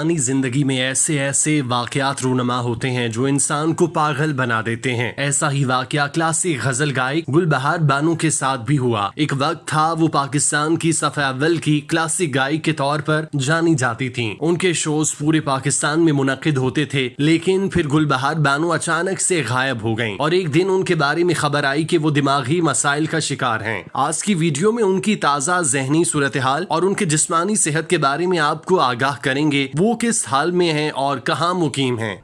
انسانی زندگی میں ایسے ایسے واقعات رونما ہوتے ہیں جو انسان کو پاگل بنا دیتے ہیں۔ ایسا ہی واقعہ کلاسک غزل گائک گل بہار بانو کے ساتھ بھی ہوا۔ ایک وقت تھا وہ پاکستان کی صف اول کی کلاسک گائک کے طور پر جانی جاتی تھیں۔ ان کے شوز پورے پاکستان میں منعقد ہوتے تھے، لیکن پھر گل بہار بانو اچانک سے غائب ہو گئیں اور ایک دن ان کے بارے میں خبر آئی کہ وہ دماغی مسائل کا شکار ہیں۔ آج کی ویڈیو میں ان کی تازہ ذہنی صورتحال اور ان کے جسمانی صحت کے بارے میں آپ کو آگاہ کریں گے، وہ کس حال میں ہیں اور کہاں مقیم ہیں۔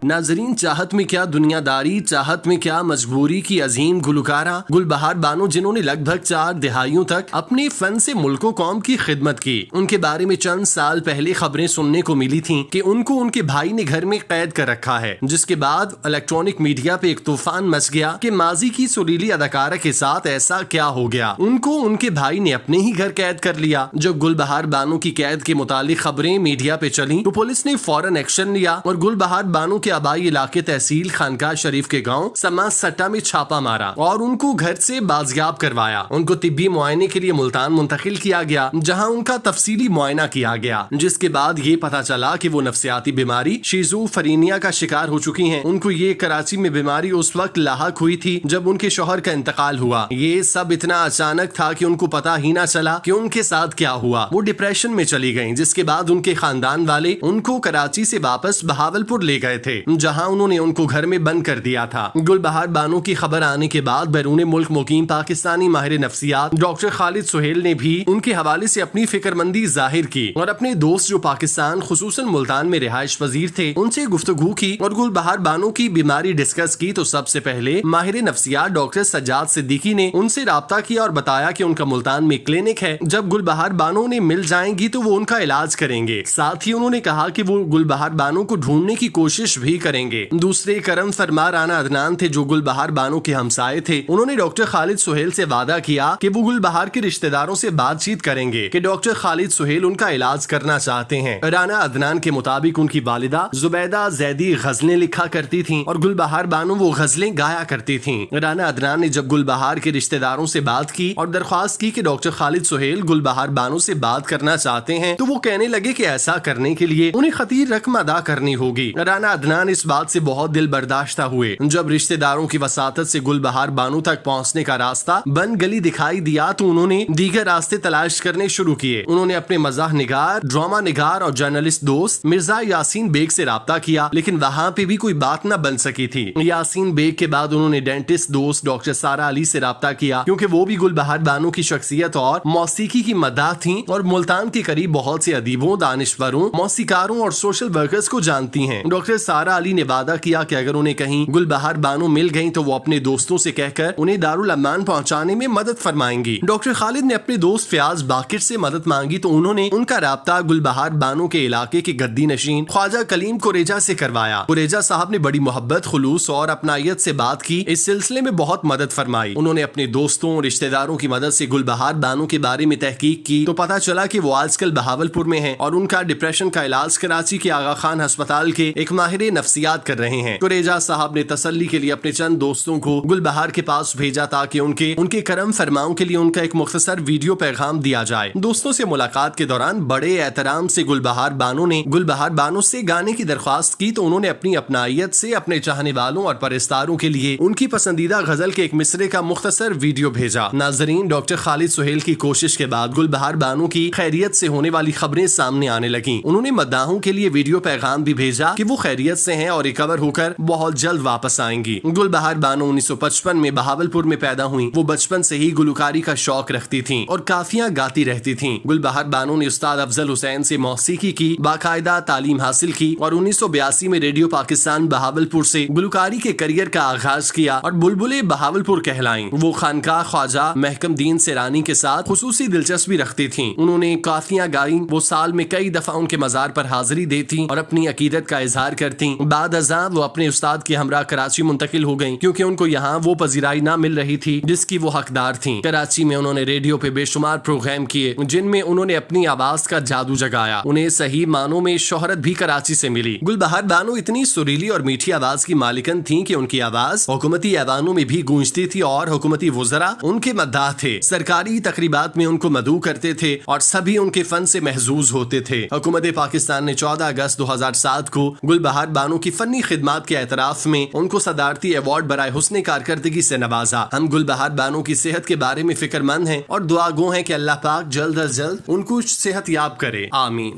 ناظرین، چاہت میں کیا دنیا داری، چاہت میں کیا مجبوری کی عظیم گلوکارہ گل بہار بانو، جنہوں نے لگ بھگ 4 دہائیوں تک اپنے فن سے ملک و قوم کی خدمت کی۔ ان کے بارے میں چند سال پہلے خبریں سننے کو ملی تھیں کہ ان کو ان کے بھائی نے گھر میں قید کر رکھا ہے، جس کے بعد الیکٹرانک میڈیا پہ ایک طوفان مچ گیا کہ ماضی کی سریلی اداکارہ کے ساتھ ایسا کیا ہو گیا۔ ان کو ان کے بھائی نے اپنے ہی گھر قید کر لیا۔ جب گل بہار بانو کی قید کے متعلق خبریں میڈیا پہ چلیں تو پولیس نے فوراً ایکشن لیا اور گل بہار بانو کے آبائی علاقے تحصیل خانقاہ شریف کے گاؤں سما سٹا میں چھاپا مارا اور ان کو گھر سے بازیاب کروایا۔ ان کو طبی معائنے کے لیے ملتان منتقل کیا گیا، جہاں ان کا تفصیلی معائنہ کیا گیا، جس کے بعد یہ پتا چلا کہ وہ نفسیاتی بیماری شیزوفرینیا کا شکار ہو چکی ہیں۔ ان کو یہ کراچی میں بیماری اس وقت لاحق ہوئی تھی جب ان کے شوہر کا انتقال ہوا۔ یہ سب اتنا اچانک تھا کہ ان کو پتا ہی نہ چلا کہ ان کے ساتھ کیا ہوا۔ وہ ڈپریشن میں چلی گئیں، جس کے بعد ان کے خاندان والے ان کو کراچی سے واپس بہاولپور لے گئے تھے، جہاں انہوں نے ان کو گھر میں بند کر دیا تھا۔ گل بہار بانو کی خبر آنے کے بعد بیرون ملک مقیم پاکستانی ماہر نفسیات ڈاکٹر خالد سہیل نے بھی ان کے حوالے سے اپنی فکرمندی ظاہر کی اور اپنے دوست جو پاکستان خصوصاً ملتان میں رہائش پذیر تھے ان سے گفتگو کی اور گل بہار بانو کی بیماری ڈسکس کی۔ تو سب سے پہلے ماہر نفسیات ڈاکٹر سجاد صدیقی نے ان سے رابطہ کیا اور بتایا کہ ان کا ملتان میں کلینک ہے، جب گل بہار بانو نے مل جائیں گی تو وہ ان کا علاج کریں گے۔ ساتھ ہی انہوں نے کہا کہ وہ گل بہار بانو کو ڈھونڈنے کی کوشش بھی کریں گے۔ دوسرے کرم فرما رانا عدنان تھے جو گل بہار بانو کے ہمسائے تھے۔ انہوں نے ڈاکٹر خالد سہیل سے وعدہ کیا کہ وہ گل بہار کے رشتہ داروں سے بات چیت کریں گے کہ ڈاکٹر خالد سہیل ان کا علاج کرنا چاہتے ہیں۔ رانا عدنان کے مطابق ان کی والدہ زبیدہ زیدی غزلیں لکھا کرتی تھیں اور گل بہار بانو وہ غزلیں گایا کرتی تھیں۔ رانا عدنان نے جب گل بہار کے رشتہ داروں سے بات کی اور درخواست کی کہ ڈاکٹر خالد سہیل گل بہار بانو سے بات کرنا چاہتے ہیں تو وہ کہنے لگے کہ ایسا کرنے کے لیے انہیں خطیر رقم ادا کرنی ہوگی۔ رانا عدنان اس بات سے بہت دل برداشتہ ہوئے۔ جب رشتہ داروں کی وساطت سے گل بہار بانو تک پہنچنے کا راستہ بند گلی دکھائی دیا تو انہوں نے دیگر راستے تلاش کرنے شروع کیے۔ انہوں نے اپنے مزاح نگار، ڈرامہ نگار اور جرنلسٹ دوست مرزا یاسین بیگ سے رابطہ کیا، لیکن وہاں پہ بھی کوئی بات نہ بن سکی تھی۔ یاسین بیگ کے بعد انہوں نے ڈینٹسٹ دوست ڈاکٹر سارا علی سے رابطہ کیا، کیونکہ وہ بھی گل بہار بانو کی شخصیت اور موسیقی کی مداح تھیں اور ملتان کے قریب بہت سے ادیبوں، دانشوروں، موسیقاروں اور سوشل ورکرز کو جانتی ہیں۔ ڈاکٹر سارا علی نے وعدہ کیا کہ اگر انہیں کہیں گل بہار بانو مل گئیں تو وہ اپنے دوستوں سے کہہ کر انہیں دارالامان پہنچانے میں مدد فرمائیں گی۔ ڈاکٹر خالد نے اپنے دوست فیاض باقر سے مدد مانگی تو انہوں نے ان کا رابطہ گل بہار بانو کے علاقے کے گدی نشین خواجہ کلیم کوریجا سے کروایا۔ کوریجا صاحب نے بڑی محبت، خلوص اور اپنائیت سے بات کی، اس سلسلے میں بہت مدد فرمائی۔ انہوں نے اپنے دوستوں، رشتہ داروں کی مدد سے گل بہار بانو کے بارے میں تحقیق کی تو پتا چلا کہ وہ آج کل بہاولپور میں ہیں اور ان کا ڈپریشن کا علاج کراچی کے آغا خان ہسپتال کے ایک ماہر نفسیات کر رہے ہیں۔ کوریجا صاحب نے تسلی کے لیے اپنے چند دوستوں کو گل بہار کے پاس بھیجا تاکہ ان کے کرم فرماؤں کے لیے ان کا ایک مختصر ویڈیو پیغام دیا جائے۔ دوستوں سے ملاقات کے دوران بڑے احترام سے گل بہار بانو سے گانے کی درخواست کی تو انہوں نے اپنی اپنائیت سے اپنے چاہنے والوں اور پرستاروں کے لیے ان کی پسندیدہ غزل کے ایک مصرعے کا مختصر ویڈیو بھیجا۔ ناظرین، ڈاکٹر خالد سہیل کی کوشش کے بعد گل بہار بانو کی خیریت سے ہونے والی خبریں سامنے آنے لگیں۔ انہوں نے مداحوں کے لیے ویڈیو پیغام بھی بھیجا کہ وہ خیریت سے ہیں اور ریکور ہو کر بہت جلد واپس آئیں گی۔ گل بہار بانو 1955 میں بہاولپور میں پیدا ہوئیں۔ وہ بچپن سے ہی گلوکاری کا شوق رکھتی تھیں اور کافیاں گاتی رہتی تھیں۔ گل بہار بانو نے استاد افضل حسین سے موسیقی کی باقاعدہ تعلیم حاصل کی اور 1982 میں ریڈیو پاکستان بہاولپور سے گلوکاری کے کریئر کا آغاز کیا اور بلبلے بہاولپور کہلائیں۔ وہ خانقاہ خواجہ محکم دین سیرانی کے ساتھ خصوصی دلچسپی رکھتی تھیں۔ انہوں نے کافیاں گائیں۔ وہ سال میں کئی دفعہ ان کے مزار پر حاضری دیتی اور اپنی عقیدت کا اظہار کرتی. بعد ازاں وہ اپنے استاد کے ہمراہ کراچی منتقل ہو گئیں کیونکہ ان کو یہاں وہ پذیرائی نہ مل رہی تھی جس کی وہ حقدار تھیں. کراچی میں انہوں نے ریڈیو پہ بے شمار پروگرام کیے جن میں انہوں نے اپنی آواز کا جادو جگایا. انہیں صحیح معنوں میں شہرت بھی کراچی سے ملی. گل بہار بانو اتنی سریلی اور میٹھی آواز کی مالکن تھیں کہ ان کی آواز حکومتی ایوانوں میں بھی گونجتی تھی اور حکومتی وزراء ان کے مداح تھے. سرکاری تقریبات میں ان کو مدعو کرتے تھے اور سبھی ان کے فن سے محظوظ ہوتے تھے. حکومت پاکستان نے 14 اگست 2007 کو گل بہار بانو کی فنی خدمات کے اعتراف میں ان کو صدارتی ایوارڈ برائے حسن کارکردگی سے نوازا. ہم گل بہار بانو کی صحت کے بارے میں فکر مند ہیں اور دعا گو ہیں کہ اللہ پاک جلد از جلد ان کو صحت یاب کرے. آمین.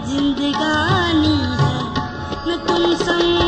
زندگانی ہے میں تم سنگ